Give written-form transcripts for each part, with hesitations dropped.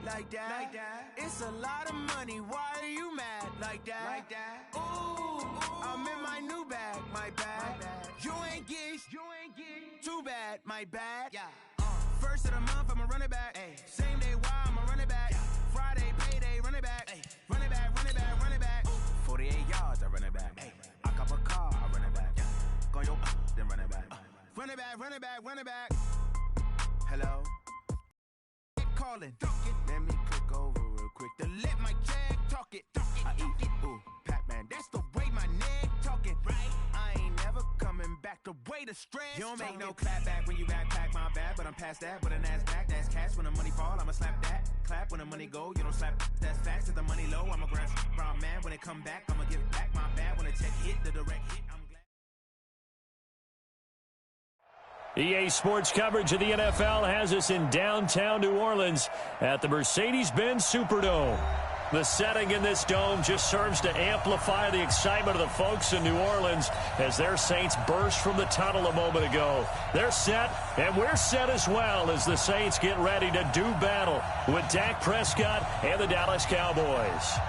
like that. It's a lot of money, why are you mad like that? Ooh, I'm in my new bag, my bad. You ain't get too bad, my bad. First of the month, I'ma run it back. Same day, why I'ma run it back. Friday, payday, run it back. Run it back, run it back, run it back. 48 yards, I run it back. I cop a car, I run it back. Go your then run it back. Run it back, run it back, run it back. Hello? Calling. Let me click over real quick to let my jag talk it. I eat, ooh, Pac-Man, that's the way my neck talking. Right? I ain't never coming back the way the stress. You don't make no clap back when you backpack, my bad, but I'm past that. But a NASDAQ, that's cash. When the money fall, I'ma slap that. Clap when the money go, you don't slap. That's facts. If the money low, I'ma grab brown man. When it come back, I'ma give back my bad. When the check hit, the direct hit, I'm glad. EA Sports coverage of the NFL has us in downtown New Orleans at the Mercedes-Benz Superdome. The setting in this dome just serves to amplify the excitement of the folks in New Orleans as their Saints burst from the tunnel a moment ago. They're set, and we're set as well as the Saints get ready to do battle with Dak Prescott and the Dallas Cowboys.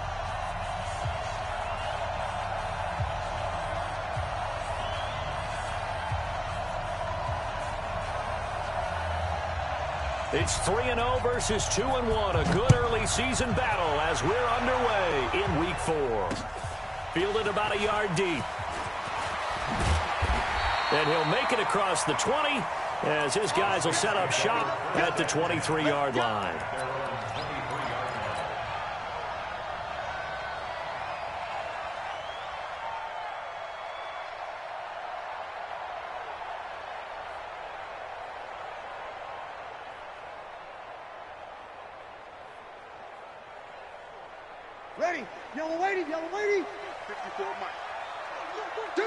It's 3-0 versus 2-1, a good early season battle as we're underway in Week 4. Fielded about a yard deep. And he'll make it across the 20 as his guys will set up shop at the 23-yard line. Ready, yellow lady, 54 Mike. 2.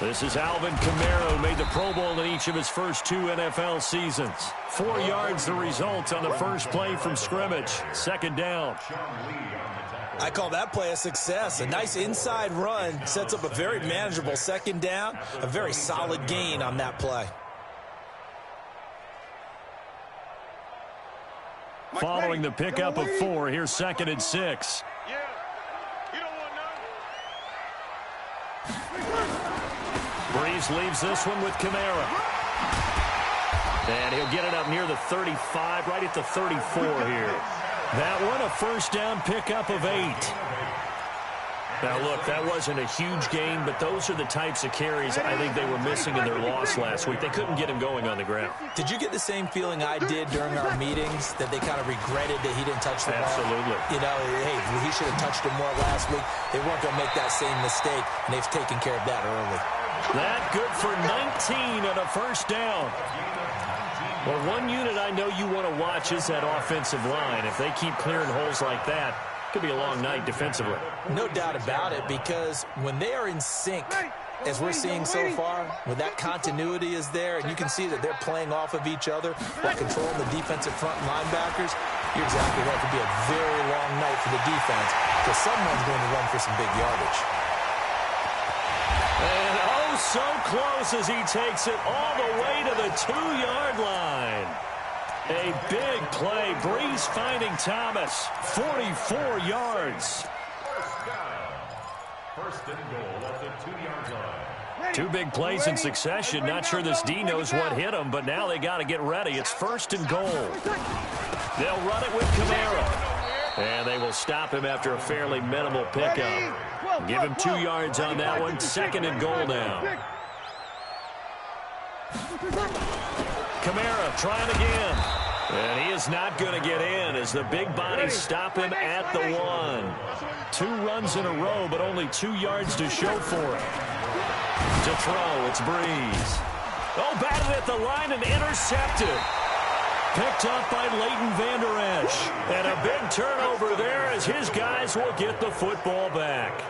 This is Alvin Kamara, who made the Pro Bowl in each of his first 2 NFL seasons. 4 yards the result on the first play from scrimmage. Second down. I call that play a success. A nice inside run sets up a very manageable second down. A very solid gain on that play. Following the pickup of 4, here's 2nd and 6. Breeze leaves this one with Kamara. And he'll get it up near the 35, right at the 34 here. That one, a first down pickup of 8. Now, look, that wasn't a huge gain, but those are the types of carries I think they were missing in their loss last week. They couldn't get him going on the ground. Did you get the same feeling I did during our meetings, that they kind of regretted that he didn't touch the ball? Absolutely. You know, hey, he should have touched it more last week. They weren't going to make that same mistake, and they've taken care of that early. That good for 19 and a first down. Well, one unit I know you want to watch is that offensive line. If they keep clearing holes like that, it could be a long night defensively. No doubt about it, because when they are in sync, as we're seeing so far, when that continuity is there, and you can see that they're playing off of each other while controlling the defensive front linebackers, you're exactly right. It could be a very long night for the defense, because someone's going to run for some big yardage. And oh, so close as he takes it all the way to the 2-yard line. A big play. Breeze finding Thomas. 44 yards. First and goal at the 2-yard line. 2 big plays in succession. Not sure this D knows what hit him, but now they got to get ready. It's first and goal. They'll run it with Kamara. And they will stop him after a fairly minimal pickup. Give him 2 yards on that one. Second and goal now. Kamara trying again. And he is not going to get in as the big bodies stop him at the 1. 2 runs in a row, but only 2 yards to show for it. To throw, it's Breeze. Oh, batted at the line and intercepted. Picked up by Leighton Vander Esch. And a big turnover there as his guys will get the football back.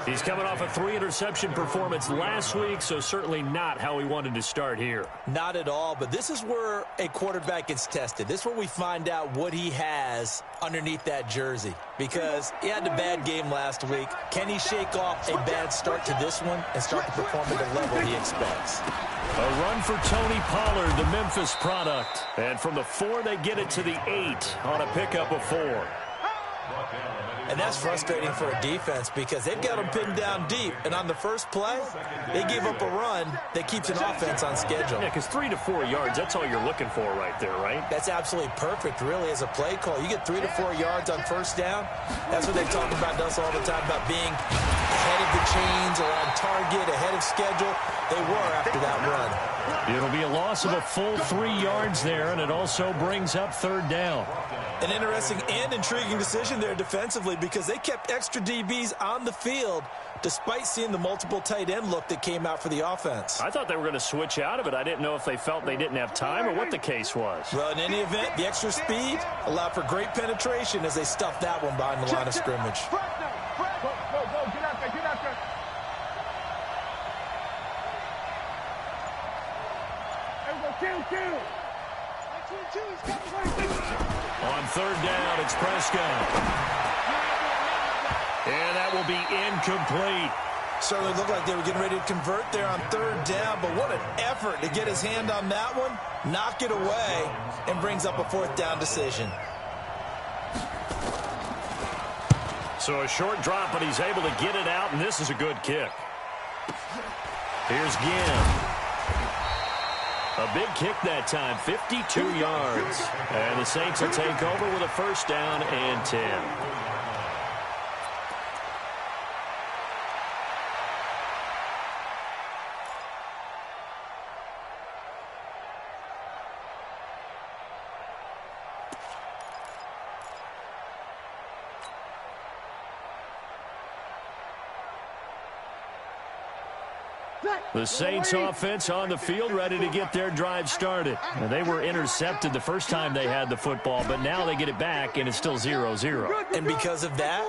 He's coming off a 3-interception performance last week, so certainly not how he wanted to start here. Not at all, but this is where a quarterback gets tested. This is where we find out what he has underneath that jersey, because he had a bad game last week. Can he shake off a bad start to this one and start to perform at the level he expects? A run for Tony Pollard, the Memphis product. And from the 4, they get it to the 8 on a pickup of 4. And that's frustrating for a defense because they've got them pinned down deep. And on the first play, they gave up a run that keeps an offense on schedule. Yeah, because 3 to 4 yards, that's all you're looking for right there, right? That's absolutely perfect, really, as a play call. You get 3 to 4 yards on first down. That's what they talk about us all the time, about being ahead of the chains or on target, ahead of schedule. They were after that run. It'll be a loss of a full 3 yards there, and it also brings up 3rd down. An interesting and intriguing decision there defensively because they kept extra DBs on the field despite seeing the multiple tight end look that came out for the offense. I thought they were going to switch out of it. I didn't know if they felt they didn't have time or what the case was. Well, in any event, the extra speed allowed for great penetration as they stuffed that one behind the line of scrimmage. Go, get out there, get out there. There we go, kill. On 3rd down, it's Prescott. And that will be incomplete. Certainly looked like they were getting ready to convert there on 3rd down, but what an effort to get his hand on that one, knock it away, and brings up a 4th down decision. So a short drop, but he's able to get it out, and this is a good kick. Here's Ginn. A big kick that time, 52 yards. And the Saints will take over with a 1st down and 10. The Saints offense on the field ready to get their drive started. And they were intercepted the first time they had the football, but now they get it back and it's still 0-0. And because of that,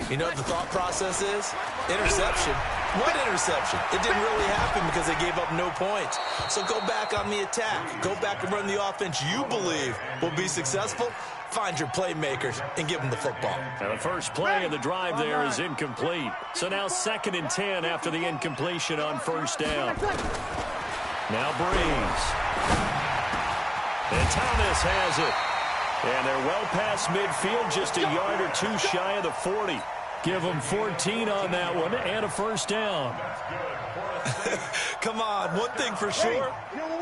you know what the thought process is? Interception. What interception? It didn't really happen because they gave up no points. So go back on the attack. Go back and run the offense you believe will be successful. Find your playmakers and give them the football. And the first play of the drive there is incomplete. So now 2nd and 10 after the incompletion on 1st down. Now Breeze. And Thomas has it. And they're well past midfield, just a yard or 2 shy of the 40. Give them 14 on that one and a 1st down. Come on, one thing for sure,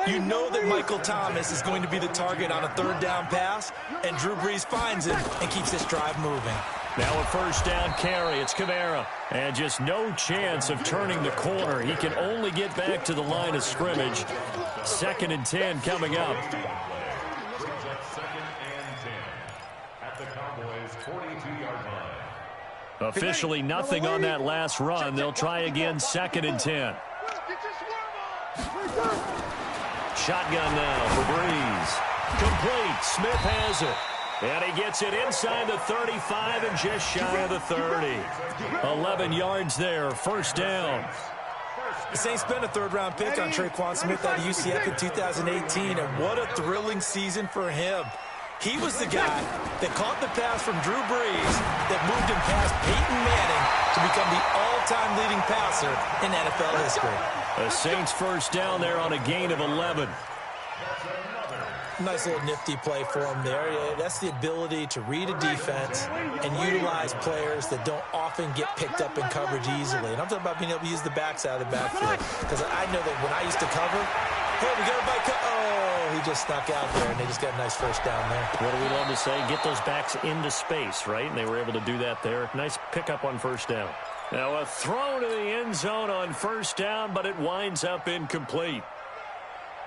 you know that Michael Thomas is going to be the target on a 3rd down pass, and Drew Brees finds him and keeps this drive moving. Now a 1st down carry. It's Kamara. And just no chance of turning the corner. He can only get back to the line of scrimmage. 2nd and 10 coming up. Officially nothing on that last run. They'll try again, 2nd and 10. Shotgun now for Breeze. Complete. Smith has it. And he gets it inside the 35 and just shy of the 30. 11 yards there. 1st down. The Saints spent a 3rd-round pick on Traquan Smith out of UCF in 2018, and what a thrilling season for him. He was the guy that caught the pass from Drew Brees that moved him past Peyton Manning to become the all-time leading passer in NFL history. The Saints 1st down there on a gain of 11. Nice little nifty play for him there. Yeah, that's the ability to read a defense and utilize players that don't often get picked up in coverage easily. And I'm talking about being able to use the backs out of the backfield. Because I know that when I used to cover, hey, we got a back. Oh, he just snuck out there, and they just got a nice 1st down there. What do we love to say? Get those backs into space, right? And they were able to do that there. Nice pickup on 1st down. Now a throw to the end zone on 1st down, but it winds up incomplete.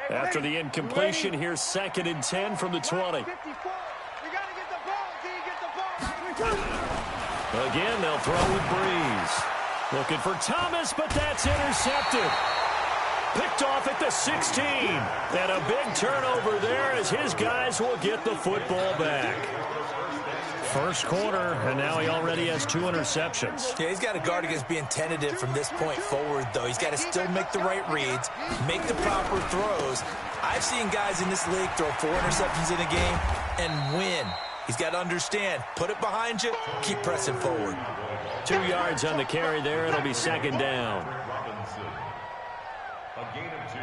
After the incompletion, here's 2nd and 10 from the 20. Again, they'll throw with Breeze. Looking for Thomas, but that's intercepted. Picked off at the 16. And a big turnover there as his guys will get the football back. First quarter, and now he already has 2 interceptions. Yeah, he's got to guard against being tentative from this point forward, though. He's got to still make the right reads, make the proper throws. I've seen guys in this league throw 4 interceptions in a game and win. He's got to understand, put it behind you, keep pressing forward. 2 yards on the carry there. It'll be second down. A gain of 2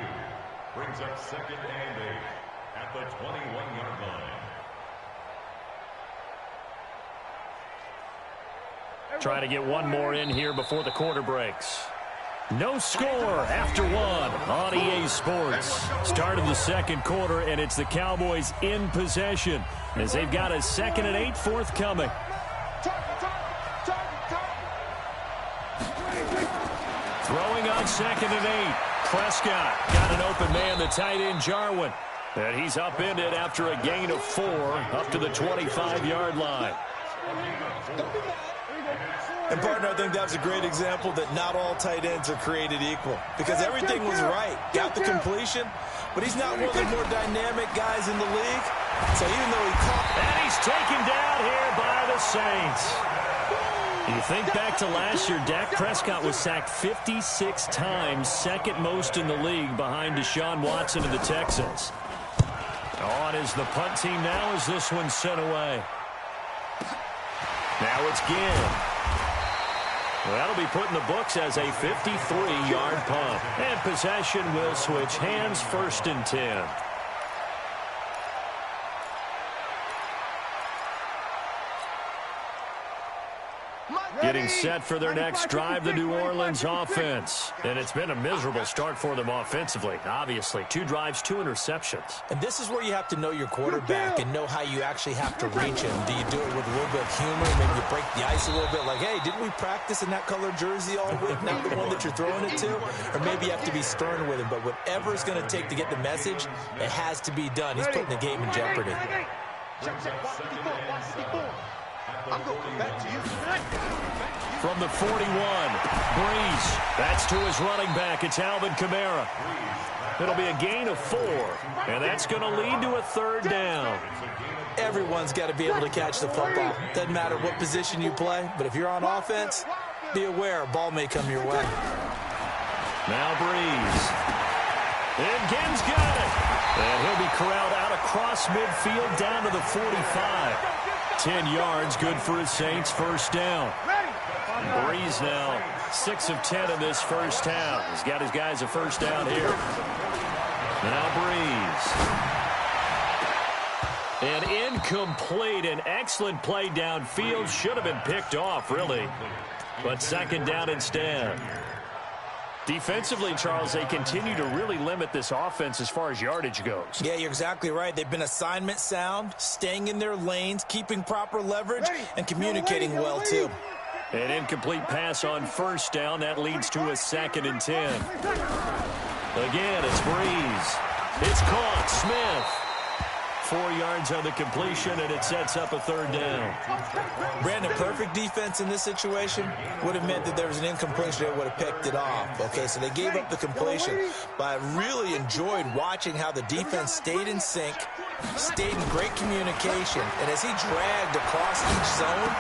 brings up second and 8 at the 21-yard line. Try to get one more in here before the quarter breaks. No score after 1 on EA Sports. Start of the second quarter, and it's the Cowboys in possession as they've got a 2nd and 8 forthcoming. Throwing on 2nd and 8. Prescott got an open man, the tight end Jarwin. And he's upended after a gain of 4 up to the 25-yard line. And, partner, I think that was a great example that not all tight ends are created equal because everything was right. Got the completion, but he's not one of the more dynamic guys in the league. So even though he caught... And he's taken down here by the Saints. You think back to last year, Dak Prescott was sacked 56 times, second most in the league behind Deshaun Watson and the Texans. On is the punt team now as this one's sent away. Now it's Ginn. That'll be put in the books as a 53-yard punt. And possession will switch hands, 1st and 10. Getting set for their next drive, the New Orleans offense. And it's been a miserable start for them offensively, obviously. 2 drives, 2 interceptions. And this is where you have to know your quarterback and know how you actually have to reach him. Do you do it with a little bit of humor? Maybe you break the ice a little bit like, hey, didn't we practice in that color jersey all week? Not the one that you're throwing it to? Or maybe you have to be stern with him. But whatever it's going to take to get the message, it has to be done. He's putting the game in jeopardy. I'm going to come back to you. From the 41, Breeze. That's to his running back. It's Alvin Kamara. It'll be a gain of 4, and that's going to lead to a 3rd down. Everyone's got to be able to catch the football. Doesn't matter what position you play, but if you're on offense, be aware a ball may come your way. Now Breeze. And Ginn's got it. And he'll be corralled out across midfield down to the 45. 10 yards, good for his Saints, 1st down. Breeze now 6 of 10 in this first half. He's got his guys a 1st down here. Now Breeze. And incomplete. An excellent play downfield. Should have been picked off, really. But 2nd down instead. Defensively, Charles, they continue to really limit this offense as far as yardage goes. Yeah, you're exactly right. They've been assignment sound, staying in their lanes, keeping proper leverage, and communicating well, too. An incomplete pass on 1st down. That leads to a 2nd and 10. Again, it's Breeze. It's caught. Smith. 4 yards on the completion, and it sets up a 3rd down. Brandon, perfect defense in this situation would have meant that there was an incompletion that would have picked it off. Okay, so they gave up the completion, but I really enjoyed watching how the defense stayed in sync, stayed in great communication, and as he dragged across each zone,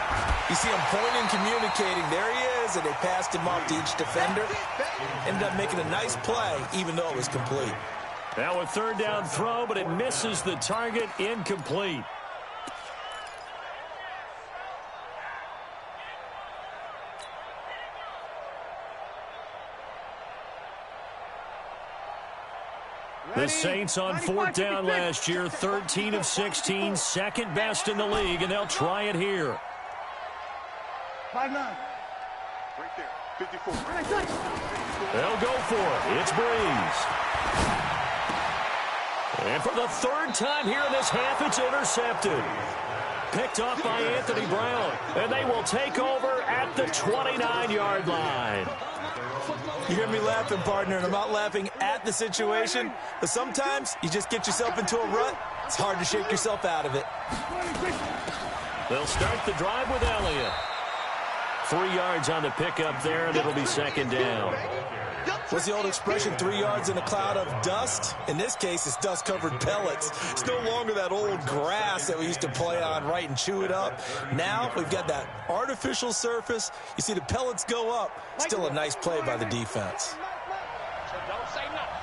you see him pointing, communicating. There he is, and they passed him off to each defender. Ended up making a nice play, even though it was complete. Now a 3rd down throw, but it misses the target, incomplete. The Saints on 4th down last year, 13 of 16, 2nd best in the league, and they'll try it here. 5-9. Right there, 54. They'll go for it. It's Breeze. And for the 3rd time here in this half, it's intercepted. Picked off by Anthony Brown. And they will take over at the 29-yard line. You hear me laughing, partner, and I'm not laughing at the situation, but sometimes you just get yourself into a rut. It's hard to shake yourself out of it. They'll start the drive with Elliott. 3 yards on the pickup there, and it'll be 2nd down. What's the old expression, 3 yards in a cloud of dust? In this case, it's dust-covered pellets. It's no longer that old grass that we used to play on, right, and chew it up. Now we've got that artificial surface. You see the pellets go up. Still a nice play by the defense. Don't say nothing.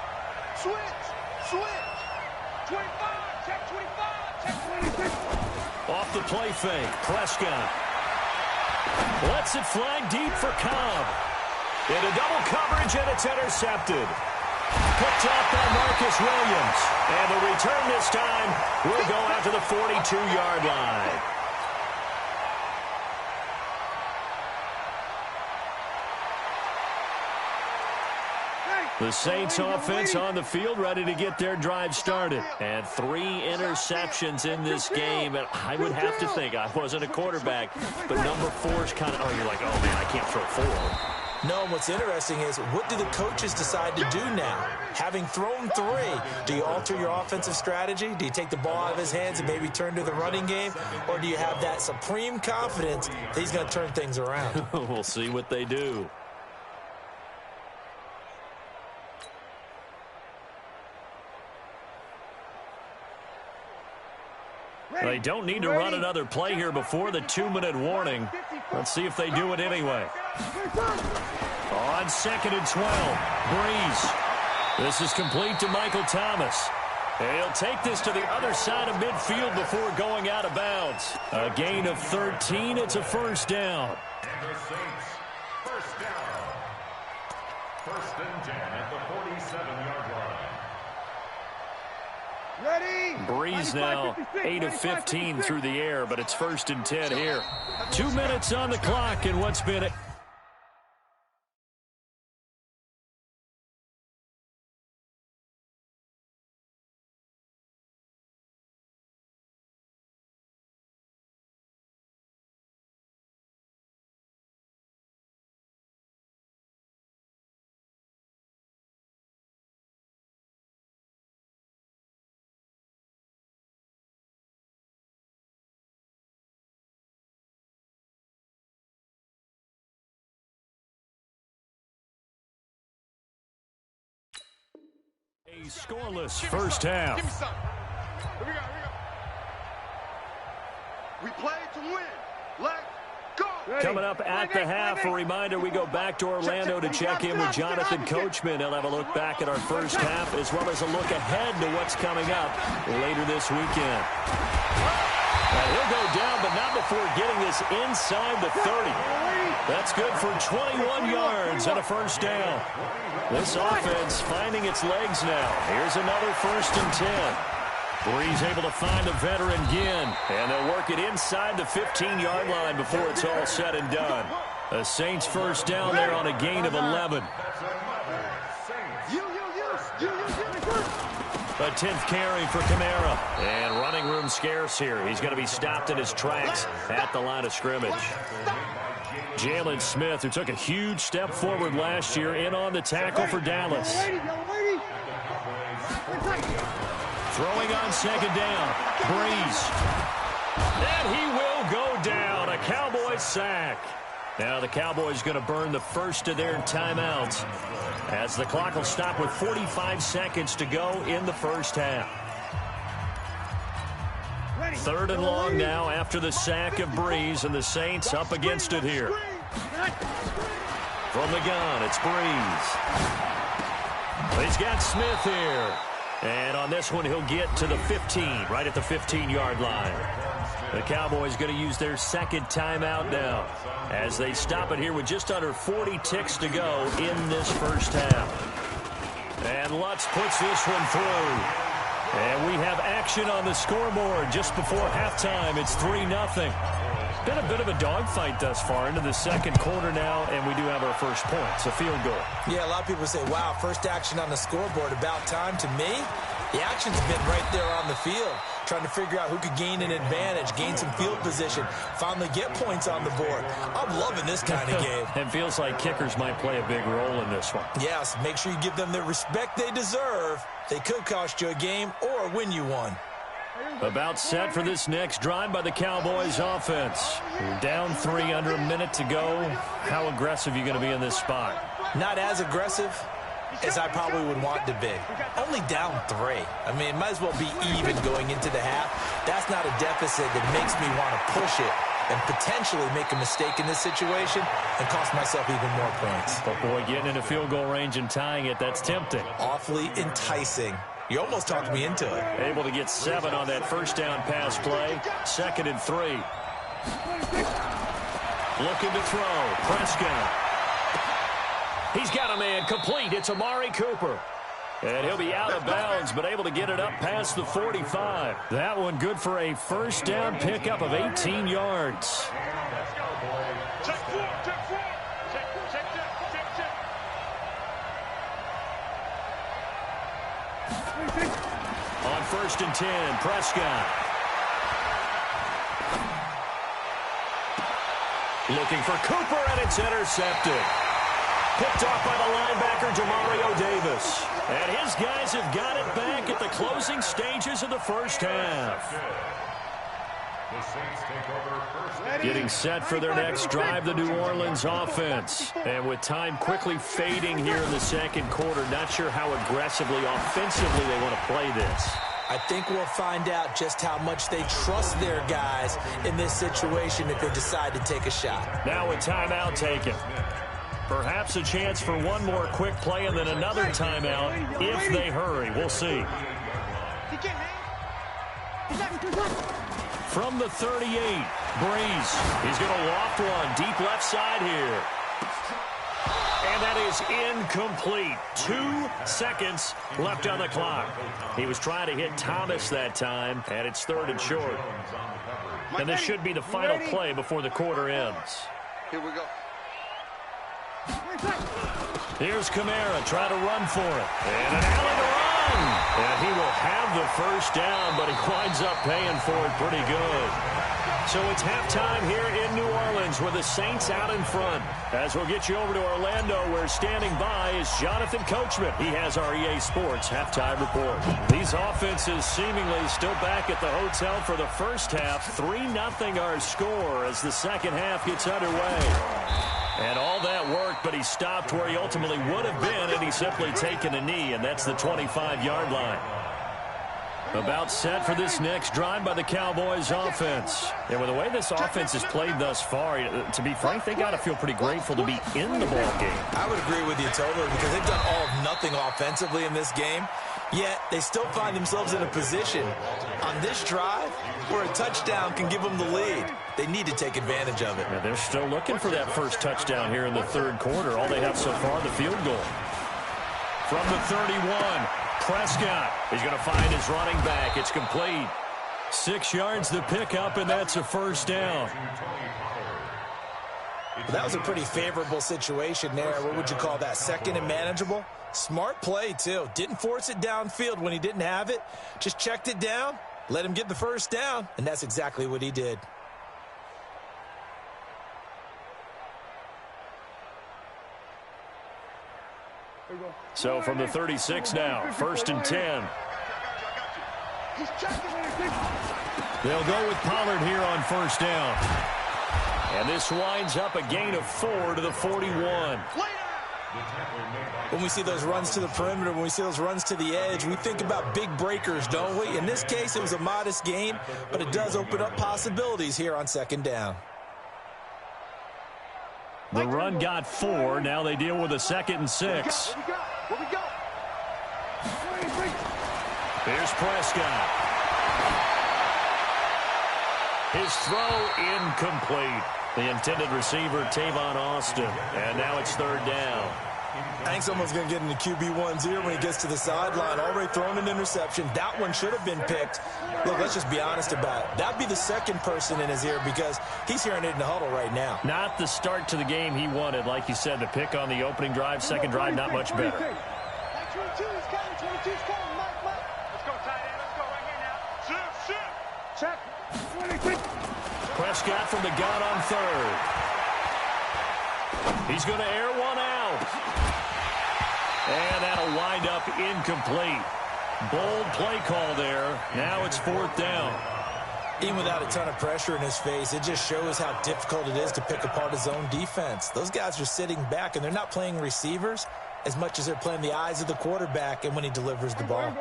Switch. 25, check 25, check 26. Off the play fake, Prescott lets it fly deep for Cobb. Into double coverage, and it's intercepted. Picked off by Marcus Williams. And the return this time will go out to the 42-yard line. The Saints offense on the field, ready to get their drive started. And 3 interceptions in this game. And I would have to think, I wasn't a quarterback, but number 4 is kind of, you're like, oh, man, I can't throw 4. No, what's interesting is, what do the coaches decide to do now? Having thrown 3, do you alter your offensive strategy? Do you take the ball out of his hands and maybe turn to the running game? Or do you have that supreme confidence that he's going to turn things around? We'll see what they do. They don't need to run another play here before the 2-minute warning. Let's see if they do it anyway. On 2nd and 12, Breeze. This is complete to Michael Thomas. He'll take this to the other side of midfield before going out of bounds. A gain of 13. It's a first down. And the Saints, first down. First and 10 at the 47-yard line. Ready? Breeze now 8 of 15 through the air, but it's 1st and 10 here. 2 minutes on the clock in what's been a scoreless first half. Give me some. Here we go. We play to win. Let's go. Coming up at the half, a reminder, we go back to Orlando to check in with Jonathan Coachman. He'll have a look back at our first half as well as a look ahead to what's coming up later this weekend. And he'll go down, but not before getting this inside the 30. That's good for 21 yards and a first down. This offense finding its legs now. Here's another 1st and 10. Breeze able to find a veteran Ginn, and they'll work it inside the 15-yard line before it's all said and done. The Saints first down there on a gain of 11. A 10th carry for Kamara. And running room scarce here. He's going to be stopped in his tracks at the line of scrimmage. Jalen Smith, who took a huge step forward last year, in on the tackle for Dallas. Throwing on 2nd down. Breeze. And he will go down. A Cowboys sack. Now the Cowboys going to burn the first of their timeouts as the clock will stop with 45 seconds to go in the first half. 3rd and long now after the sack of Breeze, and the Saints up against it here. From the gun, it's Breeze. He's got Smith here. And on this one, he'll get to the 15, right at the 15-yard line. The Cowboys going to use their 2nd timeout now as they stop it here with just under 40 ticks to go in this first half. And Lutz puts this one through. And we have action on the scoreboard just before halftime. It's 3-0. Been a bit of a dogfight thus far into the 2nd quarter now, and we do have our first point. It's a field goal. Yeah, a lot of people say, wow, first action on the scoreboard, about time. To me, the action's been right there on the field, trying to figure out who could gain an advantage, gain some field position, finally get points on the board. I'm loving this kind of game. It feels like kickers might play a big role in this one. Yes, make sure you give them the respect they deserve. They could cost you a game or win you one. About set for this next drive by the Cowboys offense. You're down 3, under a minute to go. How aggressive are you going to be in this spot? Not as aggressive as I probably would want to be. Only down 3. I mean, it might as well be even going into the half. That's not a deficit that makes me want to push it and potentially make a mistake in this situation and cost myself even more points. But boy, getting into field goal range and tying it, that's tempting. Awfully enticing. You almost talked me into it. Able to get 7 on that first down pass play. 2nd and 3. Looking to throw. Prescott. He's got a man complete. It's Amari Cooper. And he'll be out of bounds, but able to get it up past the 45. That one good for a first down pickup of 18 yards. On 1st and 10, Prescott. Looking for Cooper, and it's intercepted. Picked off by the linebacker, Demario Davis. And his guys have got it back at the closing stages of the first half. The Saints take over first. Getting set for their next drive, the New Orleans offense. And with time quickly fading here in the second quarter, not sure how aggressively, offensively they want to play this. I think we'll find out just how much they trust their guys in this situation if they decide to take a shot. Now a timeout taken. Perhaps a chance for one more quick play and then another timeout if they hurry. We'll see. From the 38, Breeze. He's going to loft one deep left side here. And that is incomplete. 2 seconds left on the clock. He was trying to hit Thomas that time, and it's 3rd and short. And this should be the final play before the quarter ends. Here we go. Here's Kamara trying to run for it. And an alley to run. And he will have the first down, but he winds up paying for it pretty good. So it's halftime here in New Orleans with the Saints out in front. As we'll get you over to Orlando, where standing by is Jonathan Coachman. He has our EA Sports halftime report. These offenses seemingly still back at the hotel for the first half. 3-0 our score as the second half gets underway. And all that worked, but he stopped where he ultimately would have been, and he's simply taken a knee, and that's the 25-yard line. About set for this next drive by the Cowboys offense. And with the way this offense has played thus far, to be frank, they got to feel pretty grateful to be in the ball game. I would agree with you totally, because they've done all of nothing offensively in this game, yet they still find themselves in a position on this drive where a touchdown can give them the lead. They need to take advantage of it. Yeah, they're still looking for that first touchdown here in the third quarter. All they have so far, the field goal. From the 31, Prescott is going to find his running back. It's complete. 6 yards to pick up, and that's a first down. Well, that was a pretty favorable situation there. What would you call that? 2nd and manageable? Smart play, too. Didn't force it downfield when he didn't have it. Just checked it down, let him get the first down, and that's exactly what he did. So from the 36 now, 1st and 10. They'll go with Pollard here on first down. And this winds up a gain of 4 to the 41. When we see those runs to the perimeter, when we see those runs to the edge, we think about big breakers, don't we? In this case, it was a modest gain, but it does open up possibilities here on 2nd down. The run got 4. Now they deal with a 2nd and 6. Here's Prescott. His throw incomplete. The intended receiver, Tavon Austin. And now it's 3rd down. I think someone's going to get into QB1's ear when he gets to the sideline. Already thrown an interception. That one should have been picked. Look, let's just be honest about it. That'd be the second person in his ear because he's hearing it in the huddle right now. Not the start to the game he wanted. Like you said, the pick on the opening drive, second drive, not much better. 22 is coming. 22 is coming. Mike. Let's go, tight end. Let's go right here now. Shift. Check. Prescott from the gun on 3rd. He's going to air one out. And that'll wind up incomplete. Bold play call there. Now it's 4th down. Even without a ton of pressure in his face, it just shows how difficult it is to pick apart his own defense. Those guys are sitting back, and they're not playing receivers as much as they're playing the eyes of the quarterback and when he delivers the ball.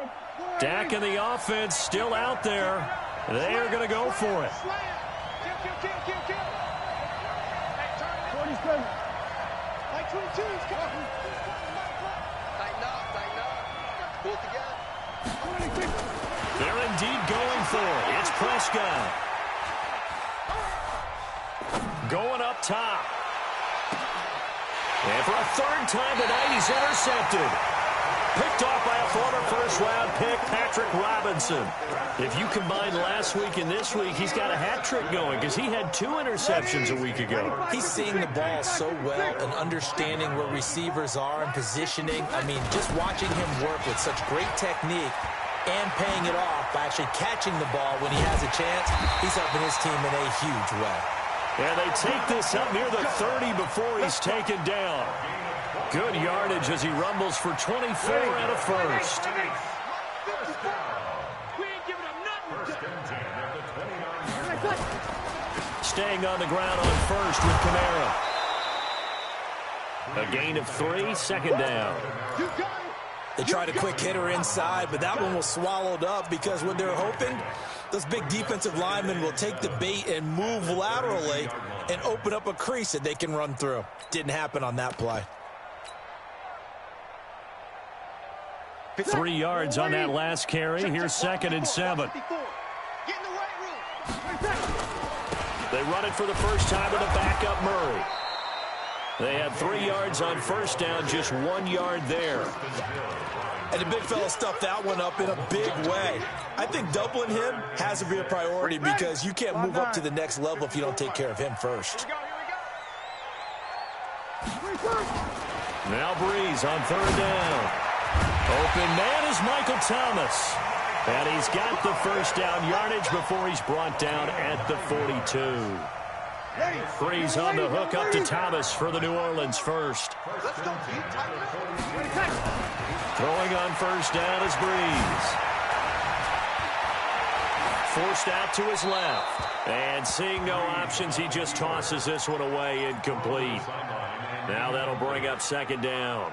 Dak and the offense still out there. They are going to go for it. They're indeed going for it. It's Prescott. Going up top. And for a 3rd time tonight, he's intercepted. Picked off by a former first-round pick, Patrick Robinson. If you combine last week and this week, he's got a hat trick going because he had 2 interceptions a week ago. He's seeing the ball so well and understanding where receivers are and positioning. I mean, just watching him work with such great technique and paying it off by actually catching the ball when he has a chance, he's helping his team in a huge way. And they take this up near the 30 before he's taken down. Good yardage as he rumbles for 24 and a first. Staying on the ground on first with Kamara. A gain of 3, 2nd down. They tried a quick hitter inside, but that one was swallowed up because what they're hoping, those big defensive linemen will take the bait and move laterally and open up a crease that they can run through. Didn't happen on that play. 3 yards on that last carry. Here's 2nd and 7. They run it for the first time with a backup Murray. They had 3 yards on first down, just 1 yard there. And the big fella stuffed that one up in a big way. I think doubling him has to be a priority because you can't move up to the next level if you don't take care of him first. Now Breeze on 3rd down. Open man is Michael Thomas. And he's got the first down yardage before he's brought down at the 42. Breeze on the hook up to Thomas for the New Orleans first. Throwing on first down is Breeze. Forced out to his left. And seeing no options, he just tosses this one away, incomplete. Now that'll bring up 2nd down.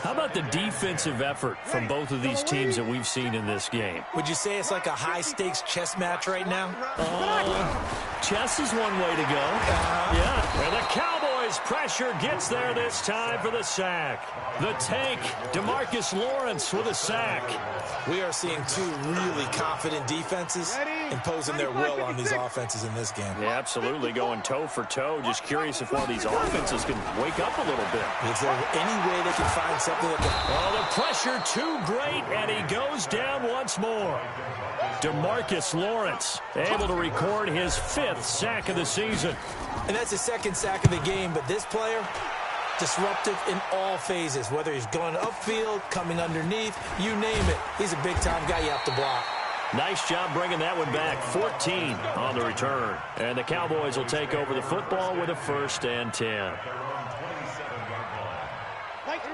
How about the defensive effort from both of these teams that we've seen in this game? Would you say it's like a high-stakes chess match right now? Chess is one way to go. Yeah. And the Cowboys pressure gets there this time for the sack. The tank, DeMarcus Lawrence with a sack. We are seeing 2 really confident defenses imposing their will on these offenses in this game. Yeah, absolutely, going toe for toe. Just curious if one of these offenses can wake up a little bit. Is there any way they can find something that can... Oh, the pressure too great, and he goes down once more. DeMarcus Lawrence able to record his 5th sack of the season. And that's his 2nd sack of the game, but this player, disruptive in all phases, whether he's going upfield, coming underneath, you name it. He's a big-time guy you have to block. Nice job bringing that one back. 14 on the return. And the Cowboys will take over the football with a 1st and 10.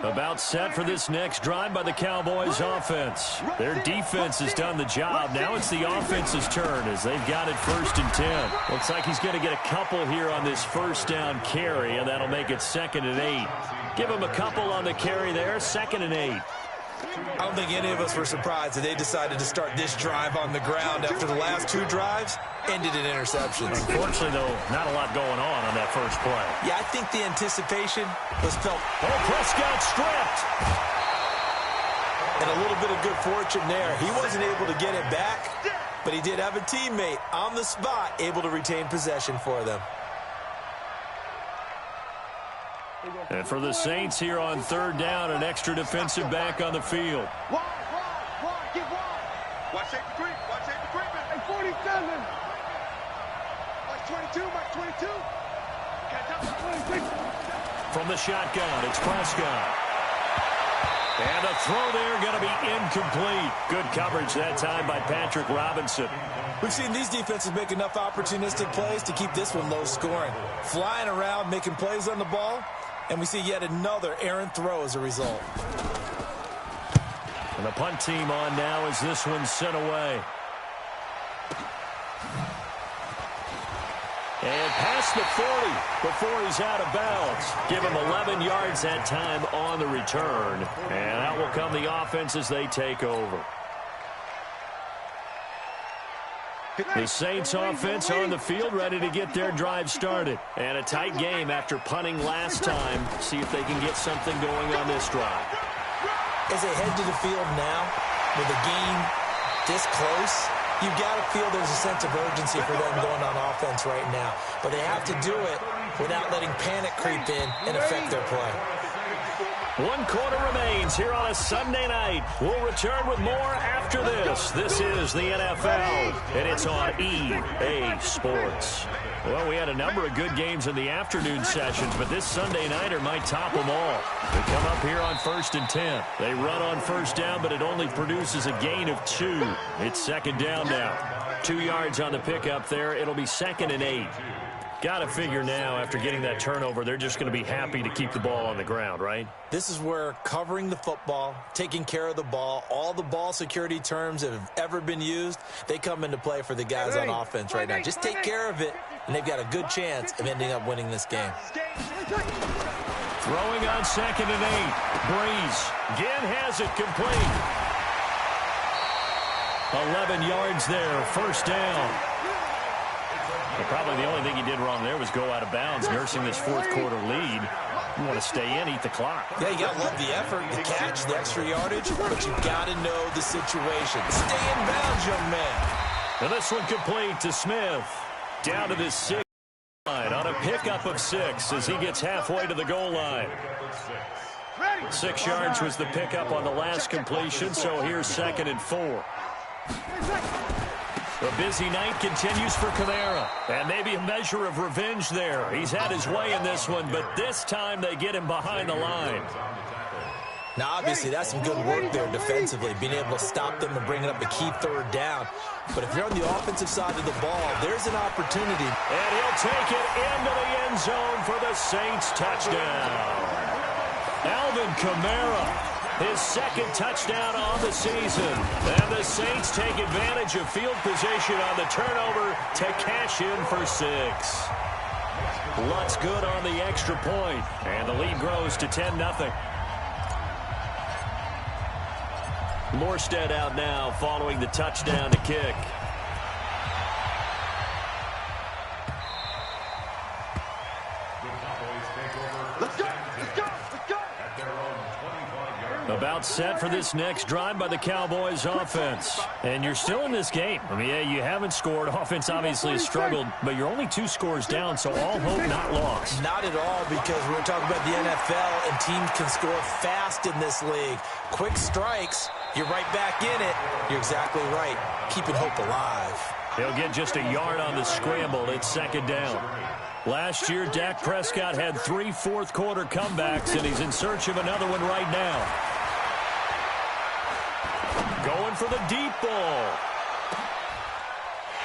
About set for this next drive by the Cowboys offense. Their defense has done the job. Now it's the offense's turn as they've got it 1st and 10. Looks like he's going to get a couple here on this first down carry, and that'll make it 2nd and 8. Give him a couple on the carry there, 2nd and 8. I don't think any of us were surprised that they decided to start this drive on the ground after the last 2 drives ended in interceptions. Unfortunately, though, not a lot going on that first play. Yeah, I think the anticipation was felt. Oh, Prescott stripped. And a little bit of good fortune there. He wasn't able to get it back, but he did have a teammate on the spot able to retain possession for them. And for the Saints here on 3rd down, an extra defensive back on the field. Watch safety creep. Watch safety creeping. Hey, 47. Watch 22. Watch 22. From the shotgun, it's Prescott. And the throw there going to be incomplete. Good coverage that time by Patrick Robinson. We've seen these defenses make enough opportunistic plays to keep this one low scoring. Flying around, making plays on the ball. And we see yet another errant throw as a result. And the punt team on now as this one's sent away. And past the 40 before he's out of bounds. Give him 11 yards that time on the return. And out will come the offense as they take over. The Saints offense on the field ready to get their drive started. And a tight game after punting last time. See if they can get something going on this drive. As they head to the field now, with the game this close, you've got to feel there's a sense of urgency for them going on offense right now. But they have to do it without letting panic creep in and affect their play. 1 quarter remains here on a Sunday night. We'll return with more after this. This is the NFL, and it's on EA Sports. Well, we had a number of good games in the afternoon sessions, but this Sunday nighter might top them all. They come up here on 1st and 10. They run on first down, but it only produces a gain of 2. It's second down now. 2 yards on the pickup there. It'll be 2nd and 8. Got to figure now, after getting that turnover, they're just going to be happy to keep the ball on the ground, right? This is where covering the football, taking care of the ball, all the ball security terms that have ever been used, they come into play for the guys on offense right now. Just take care of it, and they've got a good chance of ending up winning this game. Throwing on 2nd and 8. Breeze again has it complete. 11 yards there, first down. But probably the only thing he did wrong there was go out of bounds, nursing this 4th quarter lead. You want to stay in, eat the clock. Yeah, you got to love the effort, the catch, the extra yardage, but you got to know the situation. Stay in bounds, young man. And this one complete to Smith. Down to the 6 line on a pickup of 6 as he gets halfway to the goal line. 6 yards was the pickup on the last completion, so here's 2nd and 4. A busy night continues for Kamara, and maybe a measure of revenge there. He's had his way in this one, but this time they get him behind the line. Now, obviously, that's some good work there defensively, being able to stop them and bringing up a key 3rd down. But if you're on the offensive side of the ball, there's an opportunity. And he'll take it into the end zone for the Saints touchdown. Alvin Kamara. His 2nd touchdown on the season. And the Saints take advantage of field position on the turnover to cash in for 6. Lutz good on the extra point, and the lead grows to 10-0. Morstead out now following the touchdown to kick. About set for this next drive by the Cowboys offense. And you're still in this game. I mean, yeah, you haven't scored. Offense obviously has struggled, but you're only 2 scores down, so all hope not lost. Not at all, because we're talking about the NFL, and teams can score fast in this league. Quick strikes, you're right back in it. You're exactly right. Keeping hope alive. He'll get just a yard on the scramble. It's 2nd down. Last year, Dak Prescott had 3 fourth-quarter comebacks, and he's in search of another one right now. Going for the deep ball.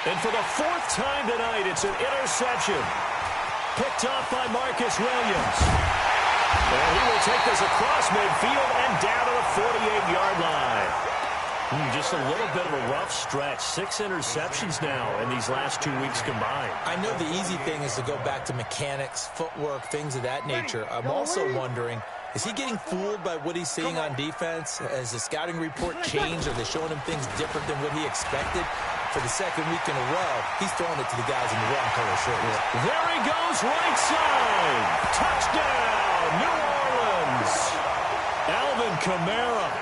And for the 4th time tonight, it's an interception. Picked off by Marcus Williams. And he will take this across midfield and down to the 48-yard line. Just a little bit of a rough stretch. 6 interceptions now in these last 2 weeks combined. I know the easy thing is to go back to mechanics, footwork, things of that nature. I'm also wondering, is he getting fooled by what he's seeing on defense? Has the scouting report changed? Are they showing him things different than what he expected? For the 2nd week in a row, he's throwing it to the guys in the wrong color shirts. There he goes, right side. Touchdown, New Orleans. Alvin Kamara,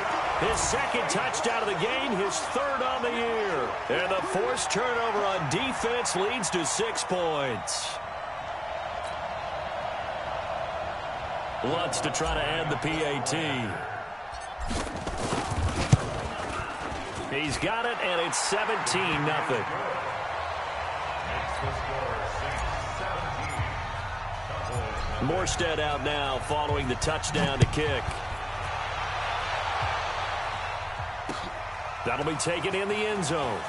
his 2nd touchdown of the game, his 3rd on the year. And the forced turnover on defense leads to 6 points. Lutz to try to add the PAT. He's got it, and it's 17-0. Morstead out now following the touchdown to kick. That'll be taken in the end zone.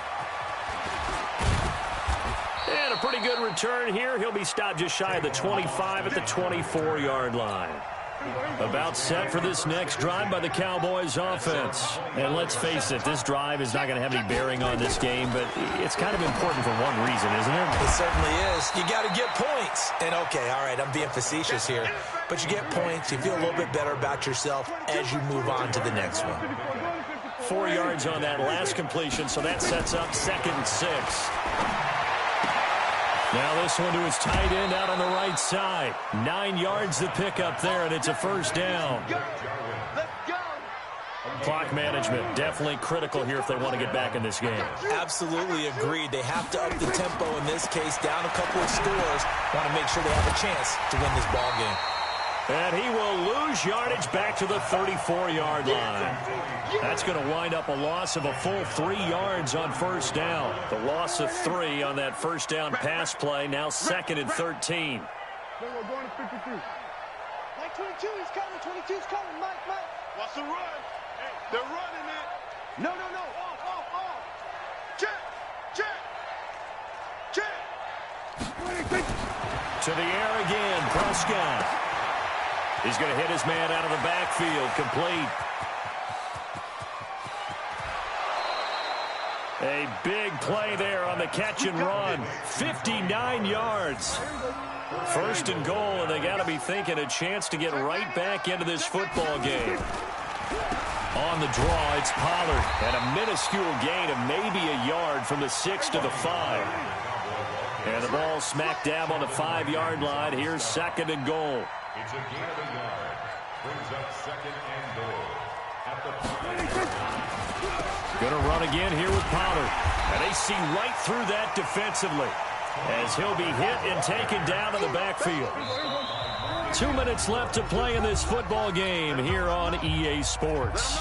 And a pretty good return here. He'll be stopped just shy of the 25 at the 24-yard line. About set for this next drive by the Cowboys offense. And let's face it, this drive is not going to have any bearing on this game, but it's kind of important for one reason, isn't it? It certainly is. You got to get points. And okay, all right, I'm being facetious here, but you get points, you feel a little bit better about yourself as you move on to the next one. 4 yards on that last completion, so that sets up 2nd and 6. Now this one to his tight end out on the right side. 9 yards to pick up there, and it's a first down. Clock management definitely critical here if they want to get back in this game. Absolutely agreed. They have to up the tempo in this case, down a couple of scores. Want to make sure they have a chance to win this ball game. And he will lose yardage back to the 34-yard line. That's going to wind up a loss of a full 3 yards on first down. The loss of 3 on that first down pass play, now 2nd and 13. We're going to 52. Mike 22 is coming. 22's coming. Mike. What's the run? Hey, they're running it. No. Off. Check. To the air again, Prescott. He's going to hit his man out of the backfield, complete. A big play there on the catch and run. 59 yards. 1st and goal, and they got to be thinking a chance to get right back into this football game. On the draw, it's Pollard at a minuscule gain of maybe a yard from the 6 to the 5. And the ball smack dab on the 5-yard line. Here's 2nd and goal. It's a gain of a yard. Brings up 2nd and goal at the 5. Going to run again here with Pollard. And they see right through that defensively as he'll be hit and taken down in the backfield. 2 minutes left to play in this football game here on EA Sports.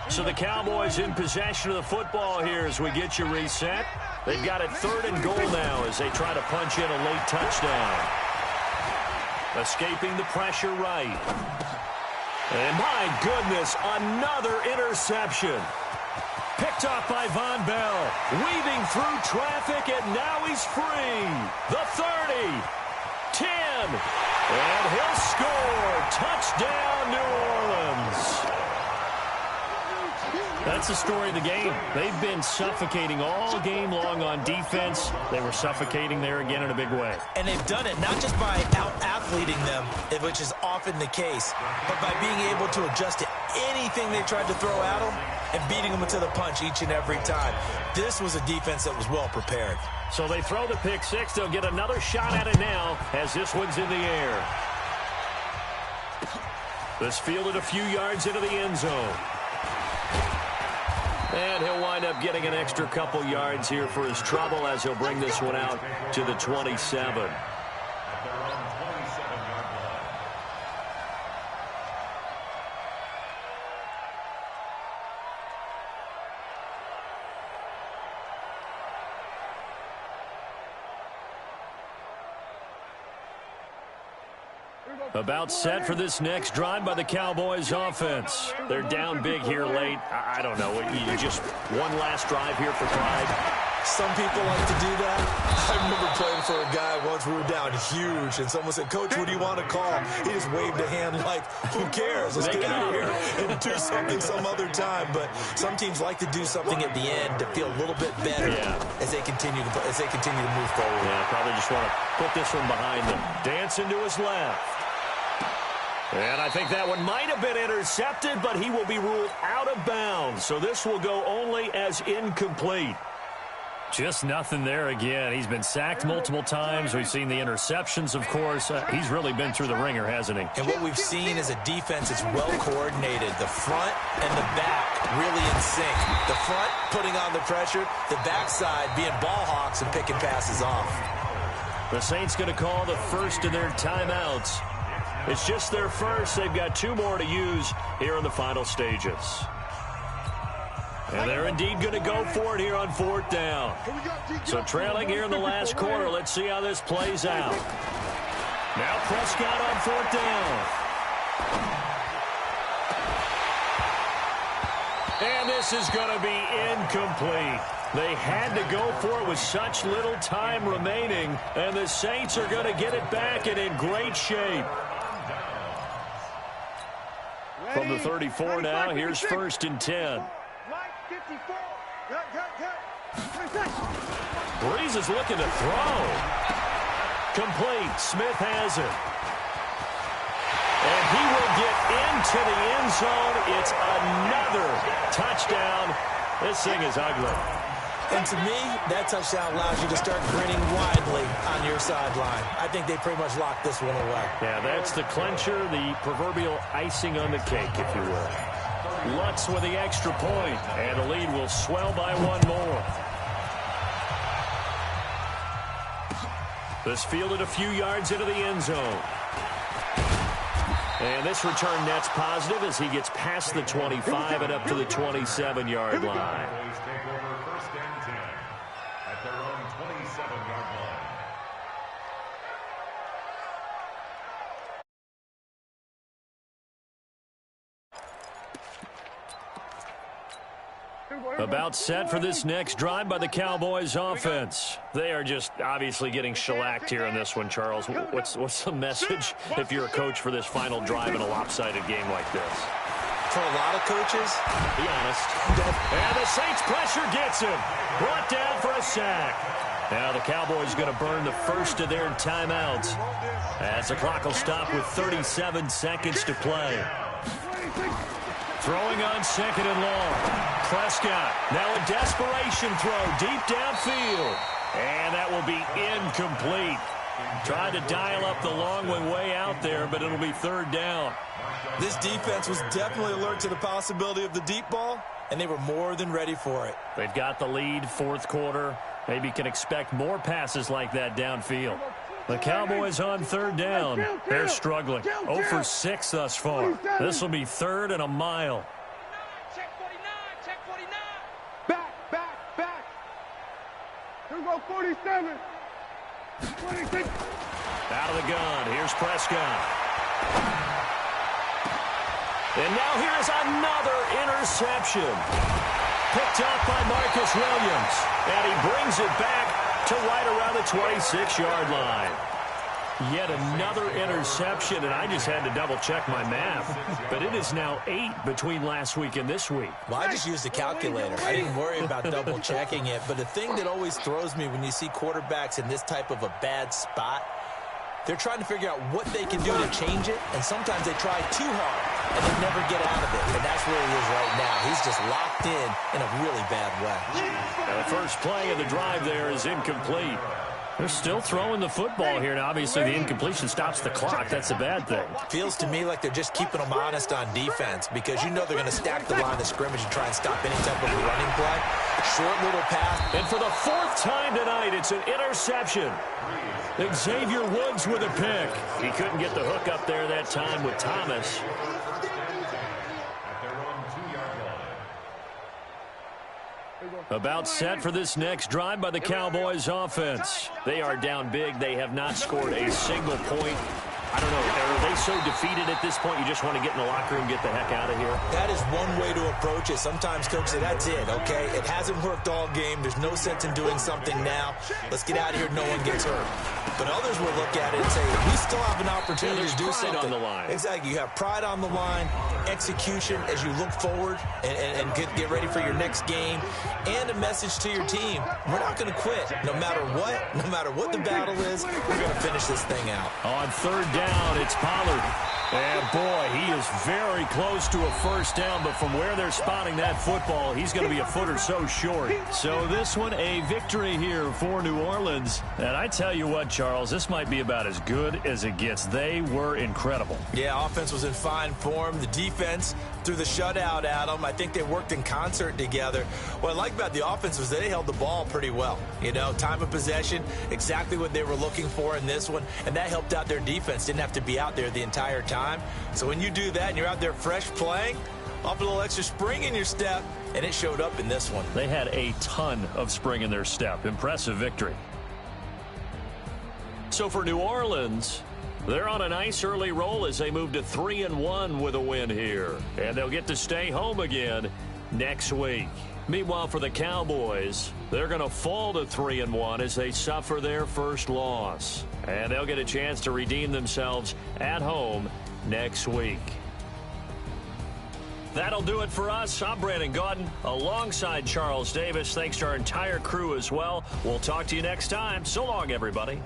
So the Cowboys in possession of the football here as we get you reset. They've got it 3rd and goal now as they try to punch in a late touchdown. Escaping the pressure right. And my goodness, another interception. Picked off by Von Bell. Weaving through traffic, and now he's free. The 30. 10. And he'll score. Touchdown, New Orleans. That's the story of the game. They've been suffocating all game long on defense. They were suffocating there again in a big way. And they've done it not just by out-athleting them, which is often the case, but by being able to adjust to anything they tried to throw at them and beating them to the punch each and every time. This was a defense that was well prepared. So they throw the pick six. They'll get another shot at it now as this one's in the air. This fielded a few yards into the end zone. And he'll wind up getting an extra couple yards here for his trouble as he'll bring this one out to the 27. About set for this next drive by the Cowboys offense. They're down big here late. I don't know. You just one last drive here for pride. Some people like to do that. I remember playing for a guy once. We were down huge, and someone said, "Coach, what do you want to call?" He just waved a hand like, "Who cares? Let's get out of here and do something some other time." But some teams like to do something at the end to feel a little bit better as they continue to move forward. Yeah, probably just want to put this one behind them. Dancing to his left. And I think that one might have been intercepted, but he will be ruled out of bounds. So this will go only as incomplete. Just nothing there again. He's been sacked multiple times. We've seen the interceptions, of course. He's really been through the ringer, hasn't he? And what we've seen is a defense that's well coordinated. The front and the back really in sync. The front putting on the pressure. The backside being ball hawks and picking passes off. The Saints going to call the first of their timeouts. It's just their first. They've got 2 more to use here in the final stages. And they're indeed going to go for it here on 4th down. So trailing here in the last quarter. Let's see how this plays out. Now Prescott on 4th down. And this is going to be incomplete. They had to go for it with such little time remaining, and the Saints are going to get it back and in great shape. From the 34 now, here's 1st and 10. Breeze is looking to throw. Complete. Smith has it. And he will get into the end zone. It's another touchdown. This thing is ugly. And to me, that touchdown allows you to start grinning widely on your sideline. I think they pretty much locked this one away. Yeah, that's the clincher, the proverbial icing on the cake, if you will. Lutz with the extra point, and the lead will swell by one more. This fielded a few yards into the end zone. And this return net's positive as he gets past the 25 and up to the 27-yard line. About set for this next drive by the Cowboys offense. They are just obviously getting shellacked here in this one, Charles. What's the message if you're a coach for this final drive in a lopsided game like this? For a lot of coaches, be honest. And the Saints pressure gets him. Brought down for a sack. Now the Cowboys going to burn the first of their timeouts as the clock will stop with 37 seconds to play. Throwing on 2nd and long. Prescott, now a desperation throw deep downfield. And that will be incomplete. Tried to dial up the long one way out there, but it'll be 3rd down. This defense was definitely alert to the possibility of the deep ball, and they were more than ready for it. They've got the lead, 4th quarter. Maybe can expect more passes like that downfield. The Cowboys on 3rd down. They're struggling. 0 for 6 thus far. This will be 3rd and a mile. Check 49, check 49. Back. Here we go, 47. 26. Out of the gun. Here's Prescott. And now here's another interception. Picked up by Marcus Williams. And he brings it back to right around the 26-yard line. Yet another interception, and I just had to double-check my math. But it is now 8 between last week and this week. Well, I just used a calculator. I didn't worry about double-checking it. But the thing that always throws me when you see quarterbacks in this type of a bad spot, they're trying to figure out what they can do to change it, and sometimes they try too hard, and they never get out of it. And that's where he is right now. He's just locked in a really bad way. Now the first play of the drive there is incomplete. They're still throwing the football here, and obviously the incompletion stops the clock. That's a bad thing. Feels to me like they're just keeping them honest on defense because you know they're going to stack the line of scrimmage and try and stop any type of a running play. Short little pass. And for the 4th time tonight, it's an interception. Xavier Woods with a pick. He couldn't get the hook up there that time with Thomas. About set for this next drive by the Cowboys offense. They are down big. They have not scored a single point. I don't know, are they so defeated at this point you just want to get in the locker room, get the heck out of here? That is one way to approach it. Sometimes coaches say, that's it, okay? It hasn't worked all game. There's no sense in doing something now. Let's get out of here. No one gets hurt. But others will look at it and say, we still have an opportunity to do something. On the line. Exactly. You have pride on the line, execution as you look forward and get ready for your next game, and a message to your team. We're not going to quit. No matter what the battle is, we're going to finish this thing out. On 3rd down, it's Pollard. And, boy, he is very close to a first down, but from where they're spotting that football, he's going to be a foot or so short. So this one, a victory here for New Orleans. And I tell you what, Charles, this might be about as good as it gets. They were incredible. Yeah, offense was in fine form. The defense threw the shutout at them. I think they worked in concert together. What I like about the offense was they held the ball pretty well. You know, time of possession, exactly what they were looking for in this one, and that helped out their defense. Didn't have to be out there the entire time. So when you do that and you're out there fresh playing, off a little extra spring in your step, and it showed up in this one. They had a ton of spring in their step. Impressive victory. So for New Orleans, they're on a nice early roll as they move to 3-1 with a win here. And they'll get to stay home again next week. Meanwhile, for the Cowboys, they're going to fall to 3-1 as they suffer their first loss. And they'll get a chance to redeem themselves at home next week. That'll do it for us. I'm Brandon Gaudin alongside Charles Davis. Thanks to our entire crew as well. We'll talk to you next time. So long, everybody.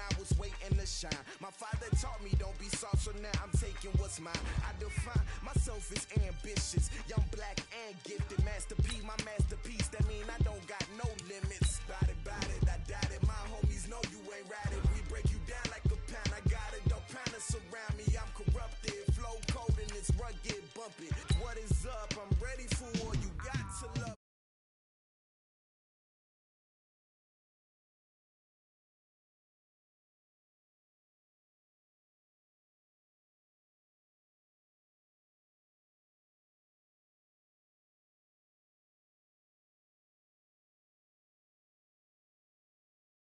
I was waiting to shine. My father taught me don't be soft, so now I'm taking what's mine. I define myself as ambitious, young, black, and gifted. Master P, my masterpiece. That mean I don't got no limits. Bout it, I doubt it. My homies know you ain't ratted. We break